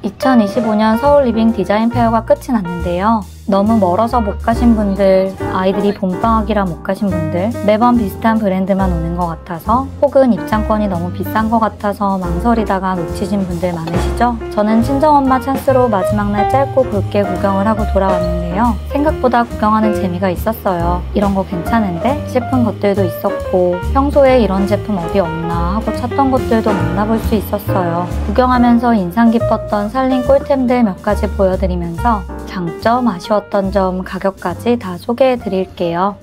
2025년 서울 리빙 디자인 페어가 끝이 났는데요. 너무 멀어서 못 가신 분들, 아이들이 봄방학이라 못 가신 분들, 매번 비슷한 브랜드만 오는 것 같아서 혹은 입장권이 너무 비싼 것 같아서 망설이다가 놓치신 분들 많으시죠? 저는 친정엄마 찬스로 마지막 날 짧고 굵게 구경을 하고 돌아왔는데요. 생각보다 구경하는 재미가 있었어요. 이런 거 괜찮은데? 싶은 것들도 있었고 평소에 이런 제품 어디 없나 하고 찾던 것들도 만나볼 수 있었어요. 구경하면서 인상 깊었던 살린 꿀템들 몇 가지 보여드리면서 장점, 아쉬웠던 점, 가격까지 다 소개해 드릴게요.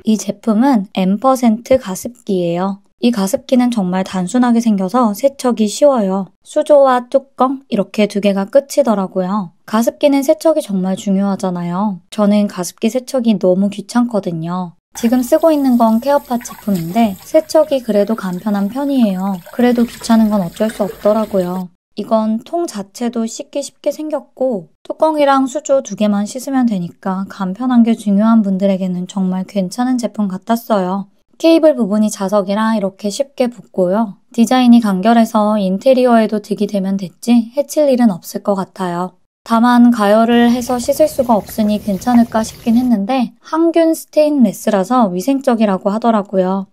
이 제품은 M% 가습기예요. 이 가습기는 정말 단순하게 생겨서 세척이 쉬워요. 수조와 뚜껑 이렇게 두 개가 끝이더라고요. 가습기는 세척이 정말 중요하잖아요. 저는 가습기 세척이 너무 귀찮거든요. 지금 쓰고 있는 건 케어팟 제품인데 세척이 그래도 간편한 편이에요. 그래도 귀찮은 건 어쩔 수 없더라고요. 이건 통 자체도 씻기 쉽게 생겼고 뚜껑이랑 수조 두 개만 씻으면 되니까 간편한 게 중요한 분들에게는 정말 괜찮은 제품 같았어요. 케이블 부분이 자석이라 이렇게 쉽게 붙고요. 디자인이 간결해서 인테리어에도 득이 되면 됐지 해칠 일은 없을 것 같아요. 다만 가열을 해서 씻을 수가 없으니 괜찮을까 싶긴 했는데 항균 스테인레스라서 위생적이라고 하더라고요.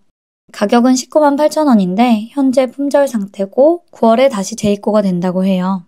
가격은 198,000원인데 현재 품절 상태고 9월에 다시 재입고가 된다고 해요.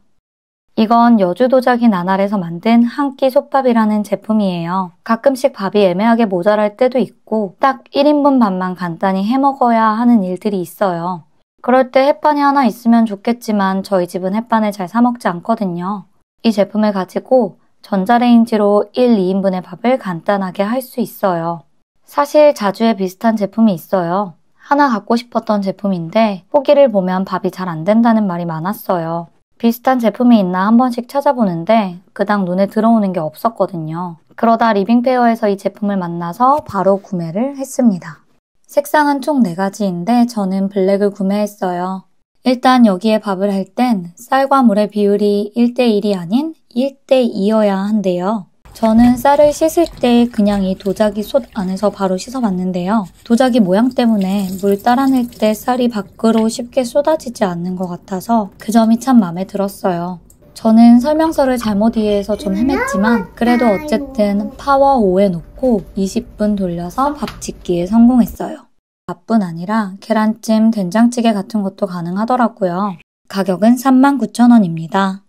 이건 여주 도자기 나날에서 만든 한 끼 솥밥이라는 제품이에요. 가끔씩 밥이 애매하게 모자랄 때도 있고 딱 1인분 밥만 간단히 해먹어야 하는 일들이 있어요. 그럴 때 햇반이 하나 있으면 좋겠지만 저희 집은 햇반을 잘 사 먹지 않거든요. 이 제품을 가지고 전자레인지로 1, 2인분의 밥을 간단하게 할 수 있어요. 사실 자주에 비슷한 제품이 있어요. 하나 갖고 싶었던 제품인데 후기를 보면 밥이 잘 안 된다는 말이 많았어요. 비슷한 제품이 있나 한 번씩 찾아보는데 그닥 눈에 들어오는 게 없었거든요. 그러다 리빙페어에서 이 제품을 만나서 바로 구매를 했습니다. 색상은 총 4가지인데 저는 블랙을 구매했어요. 일단 여기에 밥을 할 땐 쌀과 물의 비율이 1:1이 아닌 1:2여야 한대요. 저는 쌀을 씻을 때 그냥 이 도자기 솥 안에서 바로 씻어봤는데요. 도자기 모양 때문에 물 따라낼 때 쌀이 밖으로 쉽게 쏟아지지 않는 것 같아서 그 점이 참 마음에 들었어요. 저는 설명서를 잘못 이해해서 좀 헤맸지만 그래도 어쨌든 파워 5에 놓고 20분 돌려서 밥 짓기에 성공했어요. 밥뿐 아니라 계란찜, 된장찌개 같은 것도 가능하더라고요. 가격은 39,000원입니다.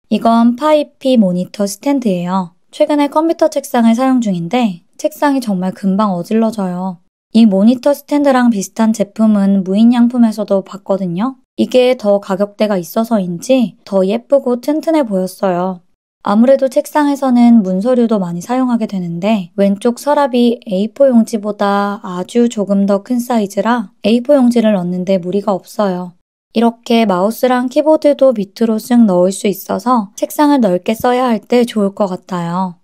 이건 파이피 모니터 스탠드예요. 최근에 컴퓨터 책상을 사용 중인데 책상이 정말 금방 어질러져요. 이 모니터 스탠드랑 비슷한 제품은 무인양품에서도 봤거든요. 이게 더 가격대가 있어서인지 더 예쁘고 튼튼해 보였어요. 아무래도 책상에서는 문서류도 많이 사용하게 되는데 왼쪽 서랍이 A4 용지보다 아주 조금 더 큰 사이즈라 A4 용지를 넣는데 무리가 없어요. 이렇게 마우스랑 키보드도 밑으로 쓱 넣을 수 있어서 책상을 넓게 써야 할 때 좋을 것 같아요.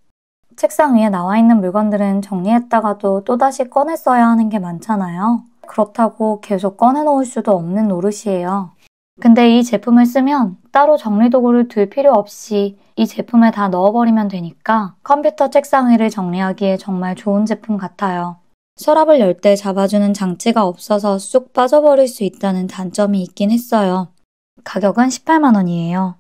책상 위에 나와 있는 물건들은 정리했다가도 또다시 꺼내 써야 하는 게 많잖아요. 그렇다고 계속 꺼내 놓을 수도 없는 노릇이에요. 근데 이 제품을 쓰면 따로 정리도구를 둘 필요 없이 이 제품에 다 넣어버리면 되니까 컴퓨터 책상 위를 정리하기에 정말 좋은 제품 같아요. 서랍을 열 때 잡아주는 장치가 없어서 쑥 빠져버릴 수 있다는 단점이 있긴 했어요. 가격은 180,000원이에요.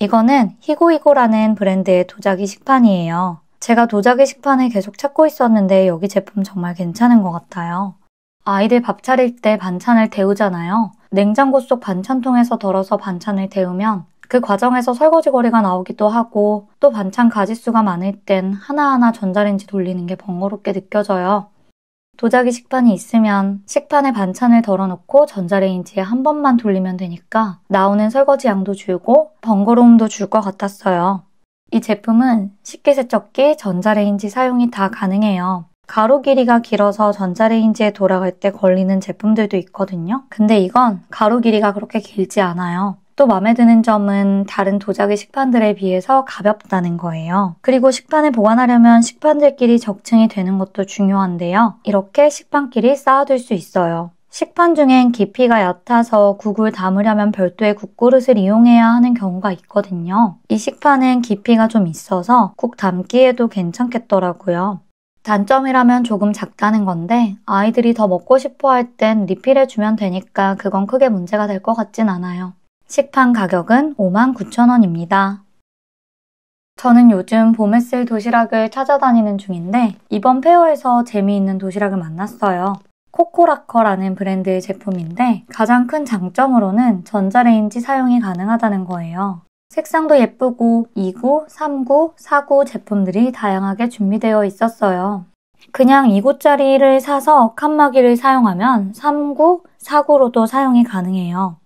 이거는 히고히고라는 브랜드의 도자기 식판이에요. 제가 도자기 식판을 계속 찾고 있었는데 여기 제품 정말 괜찮은 것 같아요. 아이들 밥 차릴 때 반찬을 데우잖아요. 냉장고 속 반찬통에서 덜어서 반찬을 데우면 그 과정에서 설거지거리가 나오기도 하고 또 반찬 가짓수가 많을 땐 하나하나 전자레인지 돌리는 게 번거롭게 느껴져요. 도자기 식판이 있으면 식판에 반찬을 덜어놓고 전자레인지에 한 번만 돌리면 되니까 나오는 설거지 양도 줄고 번거로움도 줄 것 같았어요. 이 제품은 식기세척기, 전자레인지 사용이 다 가능해요. 가로 길이가 길어서 전자레인지에 돌아갈 때 걸리는 제품들도 있거든요. 근데 이건 가로 길이가 그렇게 길지 않아요. 또 마음에 드는 점은 다른 도자기 식판들에 비해서 가볍다는 거예요. 그리고 식판을 보관하려면 식판들끼리 적층이 되는 것도 중요한데요. 이렇게 식판끼리 쌓아둘 수 있어요. 식판 중엔 깊이가 얕아서 국을 담으려면 별도의 국그릇을 이용해야 하는 경우가 있거든요. 이 식판은 깊이가 좀 있어서 국 담기에도 괜찮겠더라고요. 단점이라면 조금 작다는 건데 아이들이 더 먹고 싶어 할 땐 리필해주면 되니까 그건 크게 문제가 될 것 같진 않아요. 식판 가격은 59,000원입니다. 저는 요즘 봄에 쓸 도시락을 찾아다니는 중인데 이번 페어에서 재미있는 도시락을 만났어요. 코코라커라는 브랜드의 제품인데 가장 큰 장점으로는 전자레인지 사용이 가능하다는 거예요. 색상도 예쁘고 2구, 3구, 4구 제품들이 다양하게 준비되어 있었어요. 그냥 2구짜리를 사서 칸막이를 사용하면 3구, 4구로도 사용이 가능해요.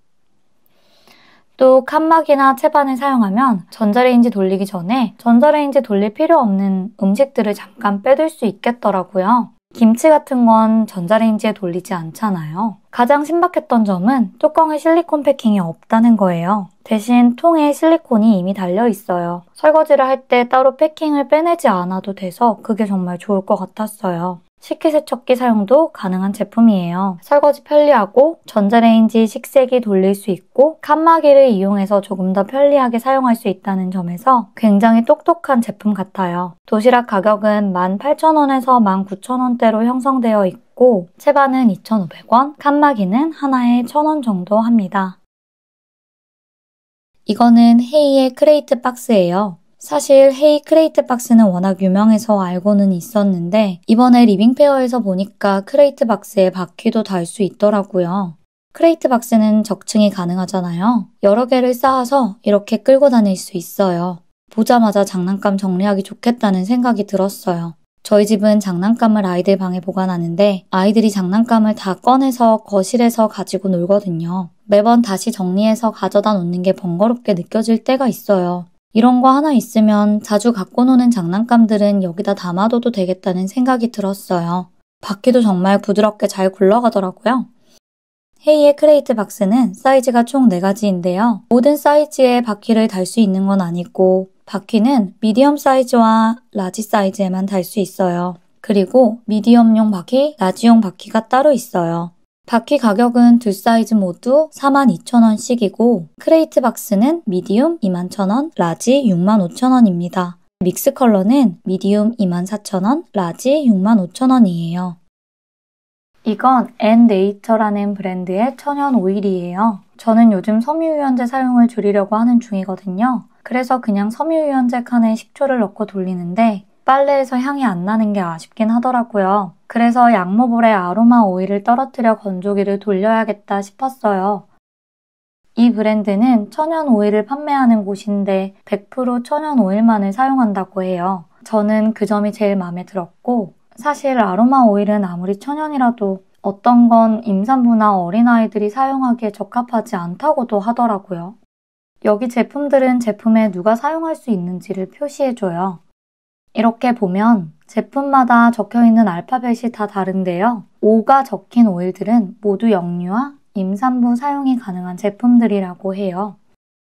또 칸막이나 채반을 사용하면 전자레인지 돌리기 전에 전자레인지 돌릴 필요 없는 음식들을 잠깐 빼둘 수 있겠더라고요. 김치 같은 건 전자레인지에 돌리지 않잖아요. 가장 신박했던 점은 뚜껑에 실리콘 패킹이 없다는 거예요. 대신 통에 실리콘이 이미 달려 있어요. 설거지를 할 때 따로 패킹을 빼내지 않아도 돼서 그게 정말 좋을 것 같았어요. 식기세척기 사용도 가능한 제품이에요. 설거지 편리하고 전자레인지 식세기 돌릴 수 있고 칸막이를 이용해서 조금 더 편리하게 사용할 수 있다는 점에서 굉장히 똑똑한 제품 같아요. 도시락 가격은 18,000원에서 19,000원대로 형성되어 있고 채반은 2,500원, 칸막이는 하나에 1,000원 정도 합니다. 이거는 헤이의 크레이트 박스예요. 사실 헤이 크레이트 박스는 워낙 유명해서 알고는 있었는데 이번에 리빙페어에서 보니까 크레이트 박스에 바퀴도 달 수 있더라고요. 크레이트 박스는 적층이 가능하잖아요. 여러 개를 쌓아서 이렇게 끌고 다닐 수 있어요. 보자마자 장난감 정리하기 좋겠다는 생각이 들었어요. 저희 집은 장난감을 아이들 방에 보관하는데 아이들이 장난감을 다 꺼내서 거실에서 가지고 놀거든요. 매번 다시 정리해서 가져다 놓는 게 번거롭게 느껴질 때가 있어요. 이런 거 하나 있으면 자주 갖고 노는 장난감들은 여기다 담아둬도 되겠다는 생각이 들었어요. 바퀴도 정말 부드럽게 잘 굴러가더라고요. 헤이의 크레이트 박스는 사이즈가 총 4가지인데요. 모든 사이즈의 바퀴를 달 수 있는 건 아니고 바퀴는 미디엄 사이즈와 라지 사이즈에만 달 수 있어요. 그리고 미디엄용 바퀴, 라지용 바퀴가 따로 있어요. 바퀴 가격은 두 사이즈 모두 42,000원씩이고 크레이트 박스는 미디움 21,000원, 라지 65,000원입니다. 믹스 컬러는 미디움 24,000원, 라지 65,000원이에요. 이건 앤네이처라는 브랜드의 천연 오일이에요. 저는 요즘 섬유유연제 사용을 줄이려고 하는 중이거든요. 그래서 그냥 섬유유연제 칸에 식초를 넣고 돌리는데 빨래에서 향이 안 나는 게 아쉽긴 하더라고요. 그래서 양모볼에 아로마 오일을 떨어뜨려 건조기를 돌려야겠다 싶었어요. 이 브랜드는 천연 오일을 판매하는 곳인데 100% 천연 오일만을 사용한다고 해요. 저는 그 점이 제일 마음에 들었고 사실 아로마 오일은 아무리 천연이라도 어떤 건 임산부나 어린아이들이 사용하기에 적합하지 않다고도 하더라고요. 여기 제품들은 제품에 누가 사용할 수 있는지를 표시해줘요. 이렇게 보면 제품마다 적혀있는 알파벳이 다 다른데요. O가 적힌 오일들은 모두 영유아, 임산부 사용이 가능한 제품들이라고 해요.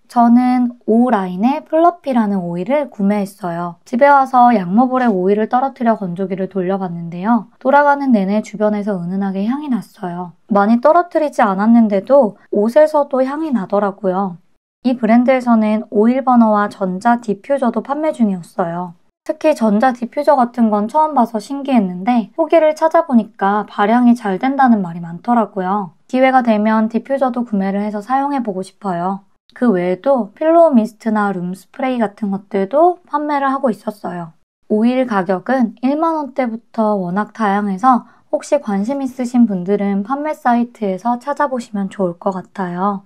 저는 O 라인의 플러피라는 오일을 구매했어요. 집에 와서 양모볼에 오일을 떨어뜨려 건조기를 돌려봤는데요. 돌아가는 내내 주변에서 은은하게 향이 났어요. 많이 떨어뜨리지 않았는데도 옷에서도 향이 나더라고요. 이 브랜드에서는 오일 버너와 전자 디퓨저도 판매 중이었어요. 특히 전자 디퓨저 같은 건 처음 봐서 신기했는데 후기를 찾아보니까 발향이 잘 된다는 말이 많더라고요. 기회가 되면 디퓨저도 구매를 해서 사용해보고 싶어요. 그 외에도 필로우 미스트나 룸 스프레이 같은 것들도 판매를 하고 있었어요. 오일 가격은 1만원대부터 워낙 다양해서 혹시 관심 있으신 분들은 판매 사이트에서 찾아보시면 좋을 것 같아요.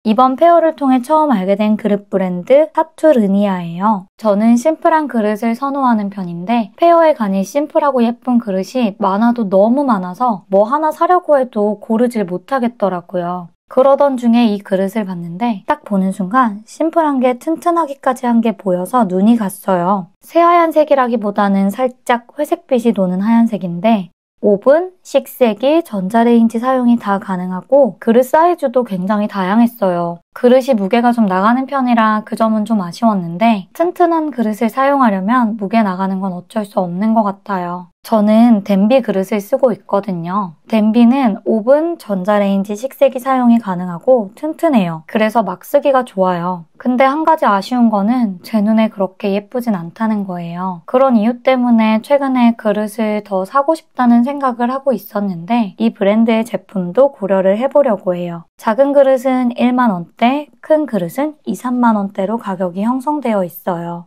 이번 페어를 통해 처음 알게 된 그릇 브랜드 타투르니아예요. 저는 심플한 그릇을 선호하는 편인데 페어에 가니 심플하고 예쁜 그릇이 많아도 너무 많아서 뭐 하나 사려고 해도 고르질 못하겠더라고요. 그러던 중에 이 그릇을 봤는데 딱 보는 순간 심플한 게 튼튼하기까지 한 게 보여서 눈이 갔어요. 새하얀색이라기보다는 살짝 회색빛이 도는 하얀색인데 오븐, 식세기, 전자레인지 사용이 다 가능하고 그릇 사이즈도 굉장히 다양했어요. 그릇이 무게가 좀 나가는 편이라 그 점은 좀 아쉬웠는데 튼튼한 그릇을 사용하려면 무게 나가는 건 어쩔 수 없는 것 같아요. 저는 덴비 그릇을 쓰고 있거든요. 덴비는 오븐, 전자레인지, 식세기 사용이 가능하고 튼튼해요. 그래서 막 쓰기가 좋아요. 근데 한 가지 아쉬운 거는 제 눈에 그렇게 예쁘진 않다는 거예요. 그런 이유 때문에 최근에 그릇을 더 사고 싶다는 생각을 하고 있었는데 이 브랜드의 제품도 고려를 해보려고 해요. 작은 그릇은 1만원대, 원대, 큰 그릇은 2, 3만 원대로 가격이 형성되어 있어요.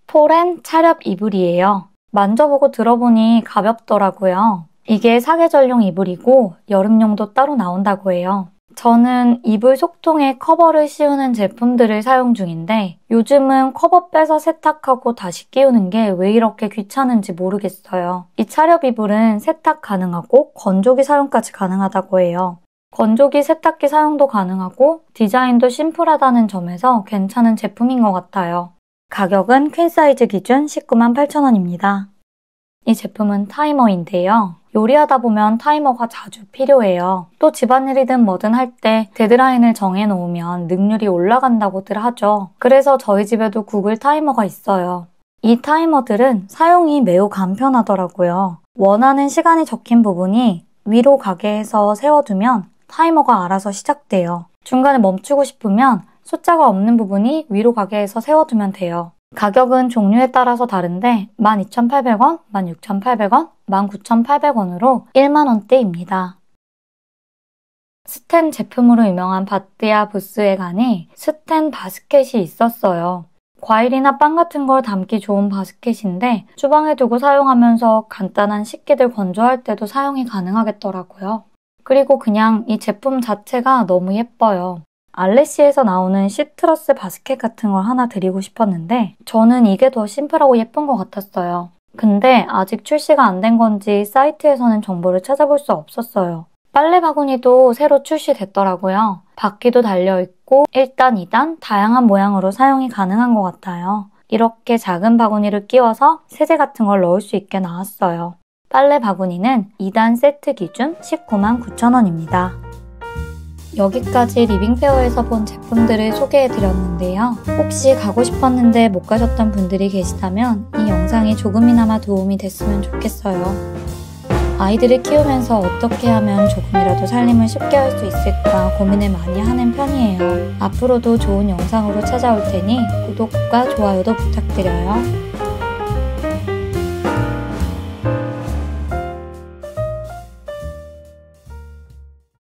폴엔 차렵 이불이에요. 만져보고 들어보니 가볍더라고요. 이게 사계절용 이불이고 여름용도 따로 나온다고 해요. 저는 이불 속통에 커버를 씌우는 제품들을 사용 중인데 요즘은 커버 빼서 세탁하고 다시 끼우는 게 왜 이렇게 귀찮은지 모르겠어요. 이 차렵 이불은 세탁 가능하고 건조기 사용까지 가능하다고 해요. 건조기 세탁기 사용도 가능하고 디자인도 심플하다는 점에서 괜찮은 제품인 것 같아요. 가격은 퀸 사이즈 기준 19만 8천 원입니다. 이 제품은 타이머인데요. 요리하다 보면 타이머가 자주 필요해요. 또 집안일이든 뭐든 할 때 데드라인을 정해놓으면 능률이 올라간다고들 하죠. 그래서 저희 집에도 구글 타이머가 있어요. 이 타이머들은 사용이 매우 간편하더라고요. 원하는 시간이 적힌 부분이 위로 가게 해서 세워두면 타이머가 알아서 시작돼요. 중간에 멈추고 싶으면 숫자가 없는 부분이 위로 가게 해서 세워두면 돼요. 가격은 종류에 따라서 다른데 12,800원, 16,800원, 19,800원으로 1만 원대입니다. 스텐 제품으로 유명한 바뜨야 부스에 가니 스텐 바스켓이 있었어요. 과일이나 빵 같은 걸 담기 좋은 바스켓인데 주방에 두고 사용하면서 간단한 식기들 건조할 때도 사용이 가능하겠더라고요. 그리고 그냥 이 제품 자체가 너무 예뻐요. 알레시에서 나오는 시트러스 바스켓 같은 걸 하나 드리고 싶었는데 저는 이게 더 심플하고 예쁜 것 같았어요. 근데 아직 출시가 안 된 건지 사이트에서는 정보를 찾아볼 수 없었어요. 빨래 바구니도 새로 출시됐더라고요. 바퀴도 달려있고 1단, 2단 다양한 모양으로 사용이 가능한 것 같아요. 이렇게 작은 바구니를 끼워서 세제 같은 걸 넣을 수 있게 나왔어요. 빨래 바구니는 2단 세트 기준 19만 9천 원입니다. 여기까지 리빙페어에서 본 제품들을 소개해드렸는데요. 혹시 가고 싶었는데 못 가셨던 분들이 계시다면 이 영상이 조금이나마 도움이 됐으면 좋겠어요. 아이들을 키우면서 어떻게 하면 조금이라도 살림을 쉽게 할 수 있을까 고민을 많이 하는 편이에요. 앞으로도 좋은 영상으로 찾아올 테니 구독과 좋아요도 부탁드려요.